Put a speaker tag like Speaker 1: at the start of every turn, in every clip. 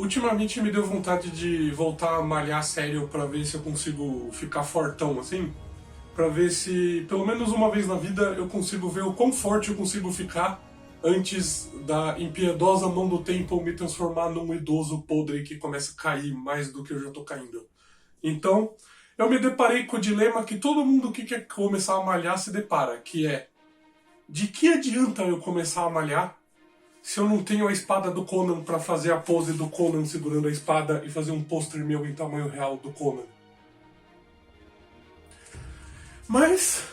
Speaker 1: Ultimamente me deu vontade de voltar a malhar sério pra ver se eu consigo ficar fortão assim. Pra ver se, pelo menos uma vez na vida, eu consigo ver o quão forte eu consigo ficar antes da impiedosa mão do tempo me transformar num idoso podre que começa a cair mais do que eu já tô caindo. Então, eu me deparei com o dilema que todo mundo que quer começar a malhar se depara, que é: de que adianta eu começar a malhar se eu não tenho a espada do Conan pra fazer a pose do Conan segurando a espada e fazer um pôster meu em tamanho real do Conan? Mas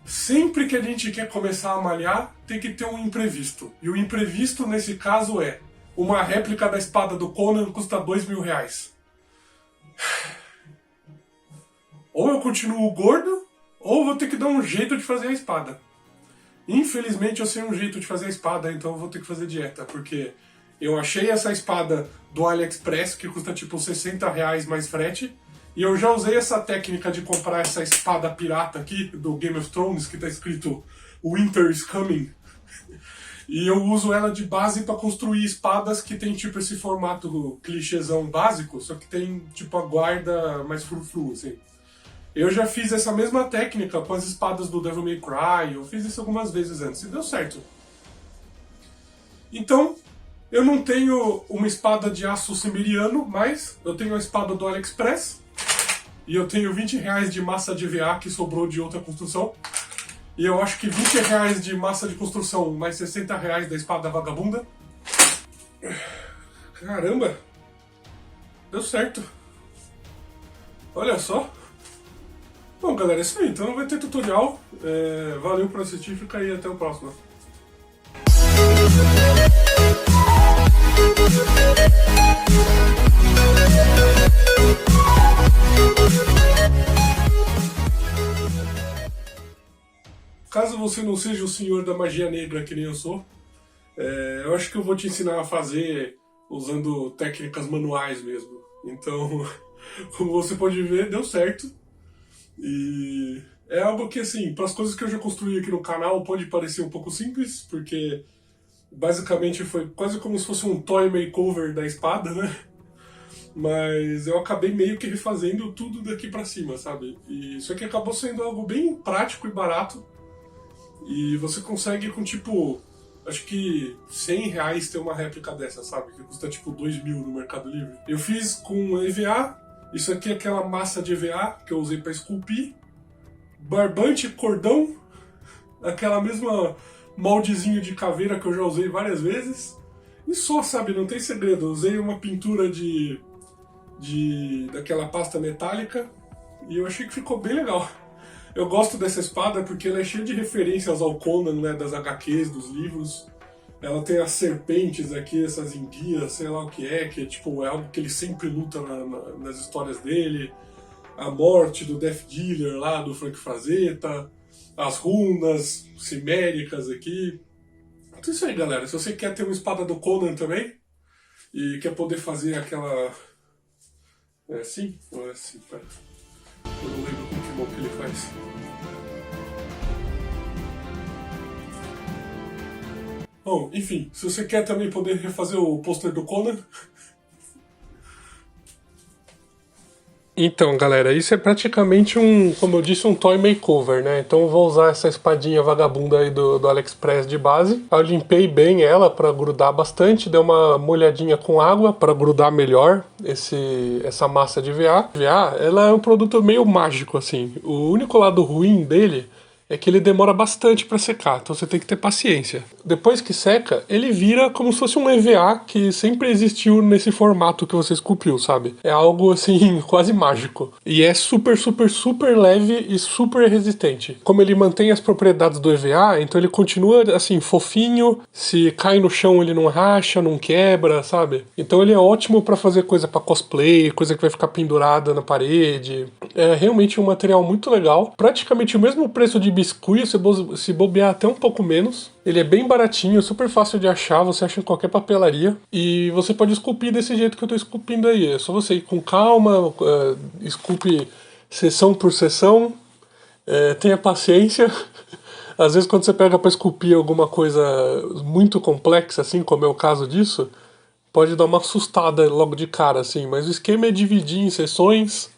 Speaker 1: sempre que a gente quer começar a malhar, tem que ter um imprevisto. E o imprevisto nesse caso é: uma réplica da espada do Conan custa R$ 2.000. Ou eu continuo gordo, ou vou ter que dar um jeito de fazer a espada. Infelizmente eu sei um jeito de fazer a espada, então eu vou ter que fazer dieta, porque eu achei essa espada do AliExpress que custa tipo R$ 60 mais frete, e eu já usei essa técnica de comprar essa espada pirata aqui do Game of Thrones, que tá escrito Winter is Coming, e eu uso ela de base para construir espadas que tem tipo esse formato clichêzão básico, só que tem tipo a guarda mais frufru, assim. Eu já fiz essa mesma técnica com as espadas do Devil May Cry, eu fiz isso algumas vezes antes e deu certo. Então, eu não tenho uma espada de aço cimeriano, mas eu tenho a espada do AliExpress, e eu tenho R$ 20 de massa de EVA que sobrou de outra construção, e eu acho que R$ 20 de massa de construção mais R$ 60 da espada vagabunda. Caramba! Deu certo! Olha só! Bom, galera, é isso aí. Então não vai ter tutorial. Valeu por assistir, fica aí, até o próximo. Caso você não seja o senhor da magia negra que nem eu sou, eu acho que eu vou te ensinar a fazer usando técnicas manuais mesmo. Então, como você pode ver, deu certo. E é algo que, assim, para as coisas que eu já construí aqui no canal, pode parecer um pouco simples, porque basicamente foi quase como se fosse um toy makeover da espada, né? Mas eu acabei meio que refazendo tudo daqui pra cima, sabe? E isso aqui acabou sendo algo bem prático e barato. E você consegue com, tipo, acho que R$ 100 ter uma réplica dessa, sabe? Que custa tipo 2.000 no Mercado Livre. Eu fiz com EVA. Isso aqui é aquela massa de EVA que eu usei para esculpir. Barbante, cordão. Aquela mesma moldezinho de caveira que eu já usei várias vezes. E só, sabe, não tem segredo. Eu usei uma pintura daquela pasta metálica. E eu achei que ficou bem legal. Eu gosto dessa espada porque ela é cheia de referências ao Conan, né, das HQs, dos livros. Ela tem as serpentes aqui, essas enguias, sei lá o que é tipo, é algo que ele sempre luta nas histórias dele. A morte do Death Dealer lá, do Frank Frazetta. As runas ciméricas aqui. Então é isso aí, galera. Se você quer ter uma espada do Conan também, e quer poder fazer aquela... É assim? Ou é assim? Pera. Eu não lembro com que mão que ele faz. Bom, enfim, se você quer também poder refazer o pôster do Conan... Então, galera, isso é praticamente como eu disse, um toy makeover, né? Então eu vou usar essa espadinha vagabunda aí do AliExpress de base. Eu limpei bem ela pra grudar bastante, dei uma molhadinha com água pra grudar melhor essa massa de EVA. Ela é um produto meio mágico, assim. O único lado ruim dele é que ele demora bastante para secar, então você tem que ter paciência. Depois que seca, ele vira como se fosse um EVA que sempre existiu nesse formato que você esculpiu, sabe? É algo assim, quase mágico. E é super, super, super leve e super resistente. Como ele mantém as propriedades do EVA, então ele continua assim, fofinho, se cai no chão ele não racha, não quebra, sabe? Então ele é ótimo para fazer coisa para cosplay, coisa que vai ficar pendurada na parede. É realmente um material muito legal. Praticamente o mesmo preço de biscuit, se bobear até um pouco menos. Ele é bem baratinho, super fácil de achar, você acha em qualquer papelaria. E você pode esculpir desse jeito que eu tô esculpindo aí. É só você ir com calma, esculpe seção por seção, tenha paciência. Às vezes quando você pega pra esculpir alguma coisa muito complexa, assim como é o caso disso, pode dar uma assustada logo de cara, assim. Mas o esquema é dividir em sessões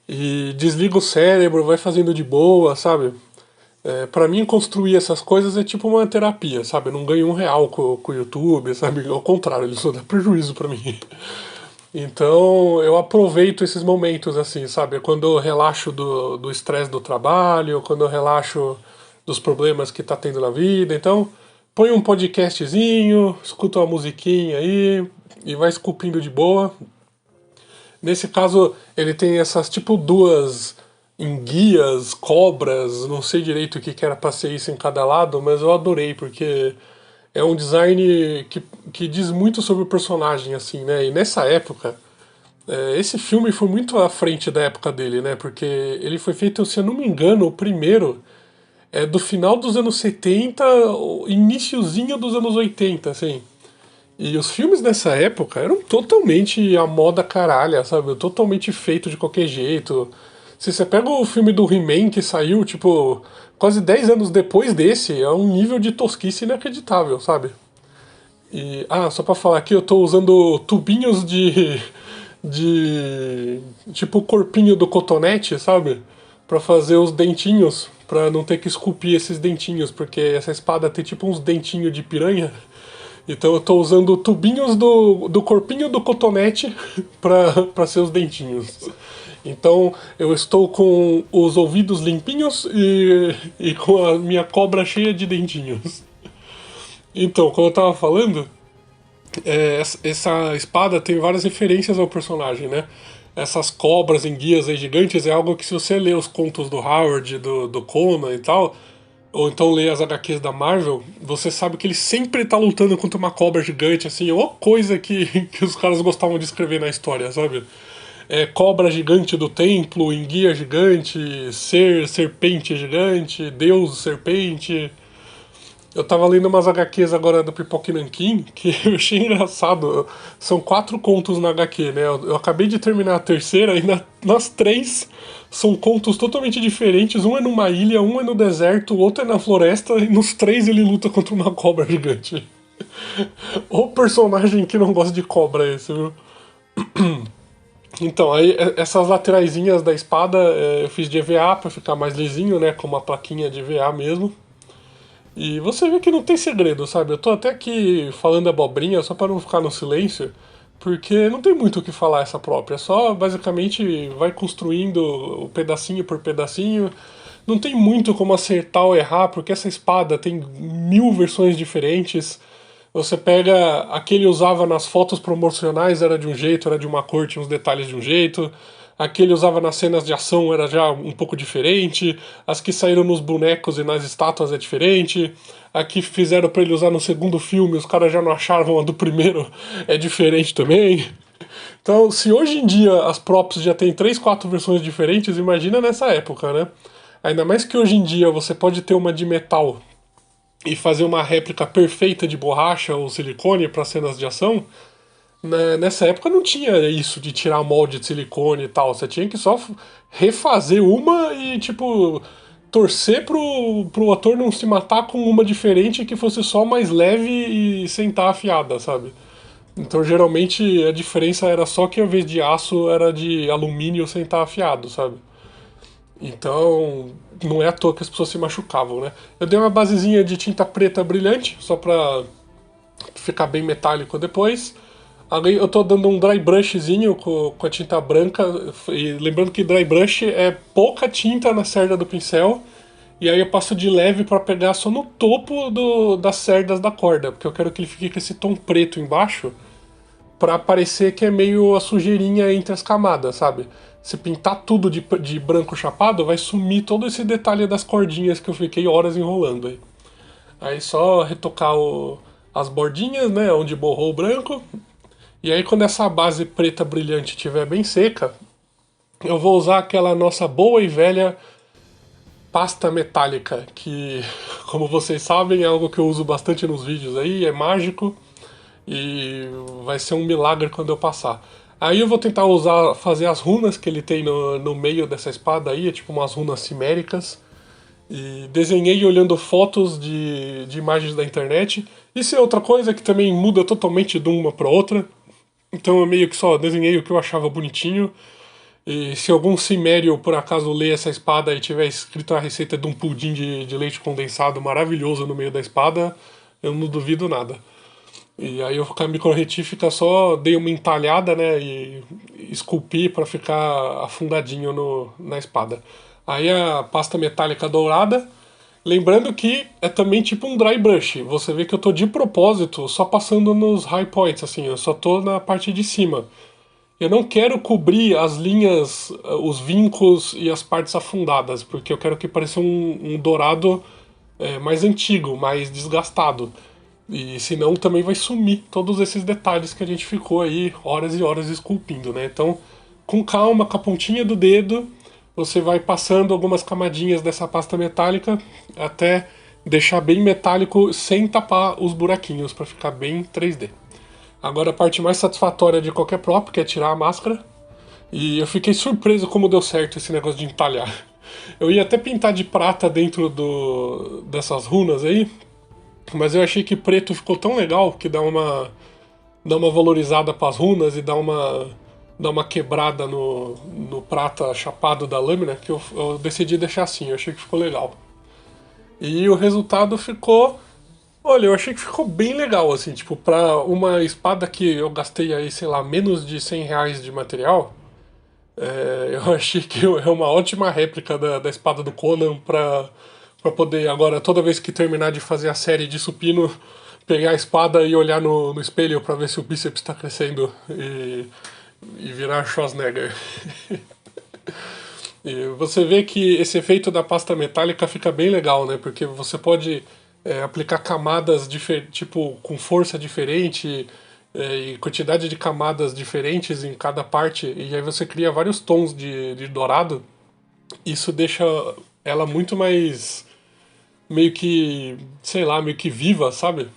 Speaker 1: e desliga o cérebro, vai fazendo de boa, sabe? Pra mim, construir essas coisas é tipo uma terapia, sabe? Eu não ganho R$ 1 com o YouTube, sabe? Ao contrário, ele só dá prejuízo pra mim. Então, eu aproveito esses momentos, assim, sabe? Quando eu relaxo do estresse do trabalho, quando eu relaxo dos problemas que tá tendo na vida. Então, põe um podcastzinho, escuta uma musiquinha aí e vai esculpindo de boa. Nesse caso, ele tem essas, tipo, duas enguias, cobras, não sei direito o que era pra ser isso em cada lado, mas eu adorei, porque é um design que diz muito sobre o personagem, assim, né? E nessa época, esse filme foi muito à frente da época dele, né? Porque ele foi feito, se eu não me engano, o primeiro é do final dos anos 70, iniciozinho dos anos 80, assim. E os filmes dessa época eram totalmente a moda caralha, sabe? Totalmente feito de qualquer jeito. Se você pega o filme do He-Man que saiu, tipo, quase 10 anos depois desse, é um nível de tosquice inacreditável, sabe? E, só pra falar aqui, eu tô usando tubinhos de tipo o corpinho do cotonete, sabe? Pra fazer os dentinhos, pra não ter que esculpir esses dentinhos, porque essa espada tem tipo uns dentinhos de piranha. Então eu tô usando tubinhos do corpinho do cotonete pra ser os dentinhos. Então eu estou com os ouvidos limpinhos e com a minha cobra cheia de dentinhos. Então, como eu tava falando, essa espada tem várias referências ao personagem, né? Essas cobras em guias aí gigantes é algo que, se você lê os contos do Howard, do Conan e tal, ou então lê as HQs da Marvel, você sabe que ele sempre tá lutando contra uma cobra gigante, assim, é uma coisa que os caras gostavam de escrever na história, sabe? Cobra gigante do templo, enguia gigante, serpente gigante, deus serpente. Eu tava lendo umas HQs agora do Pipoca e Nanquim, que eu achei engraçado. São 4 contos na HQ, né? Eu acabei de terminar a terceira e nas 3 são contos totalmente diferentes. Um é numa ilha, um é no deserto, o outro é na floresta, e nos 3 ele luta contra uma cobra gigante. O personagem que não gosta de cobra é esse, viu? Então, aí essas lateraisinhas da espada eu fiz de EVA pra ficar mais lisinho, né? Com uma plaquinha de EVA mesmo. E você vê que não tem segredo, sabe? Eu tô até aqui falando abobrinha só para não ficar no silêncio, porque não tem muito o que falar essa própria. É só basicamente vai construindo o pedacinho por pedacinho. Não tem muito como acertar ou errar, porque essa espada tem 1000 versões diferentes. Você pega a que ele usava nas fotos promocionais, era de um jeito, era de uma cor, tinha uns detalhes de um jeito. A que ele usava nas cenas de ação era já um pouco diferente. As que saíram nos bonecos e nas estátuas é diferente. A que fizeram pra ele usar no segundo filme, os caras já não achavam a do primeiro, é diferente também. Então, se hoje em dia as props já tem 3, 4 versões diferentes, imagina nessa época, né? Ainda mais que hoje em dia você pode ter uma de metal e fazer uma réplica perfeita de borracha ou silicone para cenas de ação. Nessa época não tinha isso de tirar molde de silicone e tal. Você tinha que só refazer uma e, tipo, torcer pro ator não se matar com uma diferente que fosse só mais leve e sem estar afiada, sabe? Então, geralmente, a diferença era só que, ao invés de aço, era de alumínio sem estar afiado, sabe? Então, não é à toa que as pessoas se machucavam, né? Eu dei uma basezinha de tinta preta brilhante, só pra ficar bem metálico depois. Aí eu tô dando um dry brushzinho com a tinta branca. E lembrando que dry brush é pouca tinta na cerda do pincel. E aí eu passo de leve pra pegar só no topo das cerdas da corda, porque eu quero que ele fique com esse tom preto embaixo, pra parecer que é meio a sujeirinha entre as camadas, sabe? Se pintar tudo de branco chapado, vai sumir todo esse detalhe das cordinhas que eu fiquei horas enrolando aí. Aí só retocar as bordinhas, né, onde borrou o branco. E aí quando essa base preta brilhante estiver bem seca, eu vou usar aquela nossa boa e velha pasta metálica, que, como vocês sabem, é algo que eu uso bastante nos vídeos aí, é mágico e vai ser um milagre quando eu passar. Aí eu vou tentar fazer as runas que ele tem no meio dessa espada aí, é tipo umas runas siméricas. E desenhei olhando fotos de imagens da internet. Isso é outra coisa que também muda totalmente de uma para outra. Então eu meio que só desenhei o que eu achava bonitinho. E se algum cimério por acaso ler essa espada e tiver escrito a receita de um pudim de leite condensado maravilhoso no meio da espada, eu não duvido nada. E aí eu com a microretífica só dei uma entalhada, né, e esculpi para ficar afundadinho na espada. Aí a pasta metálica dourada, lembrando que é também tipo um dry brush. Você vê que eu tô de propósito só passando nos high points, assim, eu só tô na parte de cima. Eu não quero cobrir as linhas, os vincos e as partes afundadas, porque eu quero que pareça um dourado mais antigo, mais desgastado. E senão também vai sumir todos esses detalhes que a gente ficou aí horas e horas esculpindo, né? Então, com calma, com a pontinha do dedo, você vai passando algumas camadinhas dessa pasta metálica até deixar bem metálico sem tapar os buraquinhos para ficar bem 3D. Agora a parte mais satisfatória de qualquer prop, que é tirar a máscara. E eu fiquei surpreso como deu certo esse negócio de entalhar. Eu ia até pintar de prata dentro dessas runas aí, mas eu achei que preto ficou tão legal que dá uma valorizada para as runas e dá uma quebrada no prata chapado da lâmina, que eu decidi deixar assim, eu achei que ficou legal. E o resultado ficou. Olha, eu achei que ficou bem legal, assim, tipo, pra uma espada que eu gastei aí, sei lá, menos de R$ 100 de material, eu achei que é uma ótima réplica da espada do Conan pra poder, agora, toda vez que terminar de fazer a série de supino, pegar a espada e olhar no espelho pra ver se o bíceps tá crescendo e virar Schwarzenegger. E você vê que esse efeito da pasta metálica fica bem legal, né? Porque você pode aplicar camadas tipo com força diferente e quantidade de camadas diferentes em cada parte, e aí você cria vários tons de dourado. Isso deixa ela muito mais meio que, sei lá, meio que viva, sabe?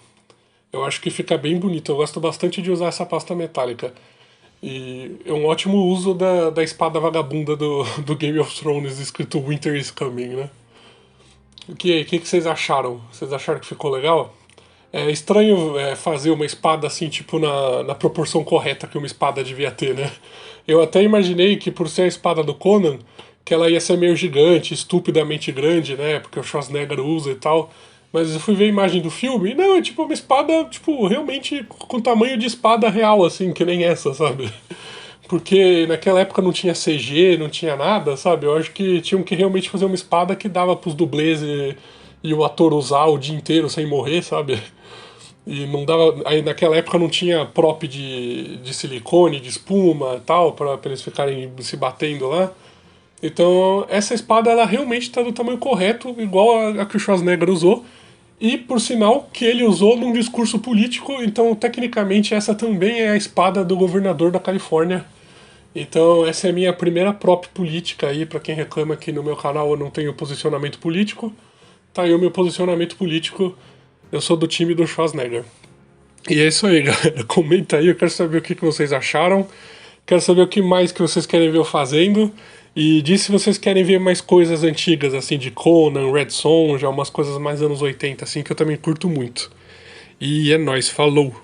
Speaker 1: Eu acho que fica bem bonito. Eu gosto bastante de usar essa pasta metálica. E é um ótimo uso da espada vagabunda do Game of Thrones, escrito Winter is Coming, né? O que vocês acharam? Vocês acharam que ficou legal? É estranho fazer uma espada assim, tipo, na proporção correta que uma espada devia ter, né? Eu até imaginei que por ser a espada do Conan, que ela ia ser meio gigante, estupidamente grande, né? Porque o Schwarzenegger usa e tal. Mas eu fui ver a imagem do filme e não, é tipo uma espada, tipo, realmente com tamanho de espada real, assim, que nem essa, sabe? Porque naquela época não tinha CG, não tinha nada, sabe? Eu acho que tinham que realmente fazer uma espada que dava pros dublês e o ator usar o dia inteiro sem morrer, sabe? E não dava. Aí naquela época não tinha prop de silicone, de espuma e tal, pra eles ficarem se batendo lá. Então, essa espada, ela realmente está do tamanho correto, igual a que o Schwarzenegger usou. E, por sinal, que ele usou num discurso político, então, tecnicamente, essa também é a espada do governador da Califórnia. Então, essa é a minha primeira prop política aí, pra quem reclama que no meu canal eu não tenho posicionamento político. Tá aí o meu posicionamento político, eu sou do time do Schwarzenegger. E é isso aí, galera. Comenta aí, eu quero saber o que vocês acharam. Quero saber o que mais que vocês querem ver eu fazendo. E diz se vocês querem ver mais coisas antigas, assim, de Conan, Red Sonja, umas coisas mais anos 80, assim, que eu também curto muito. E é nóis, falou!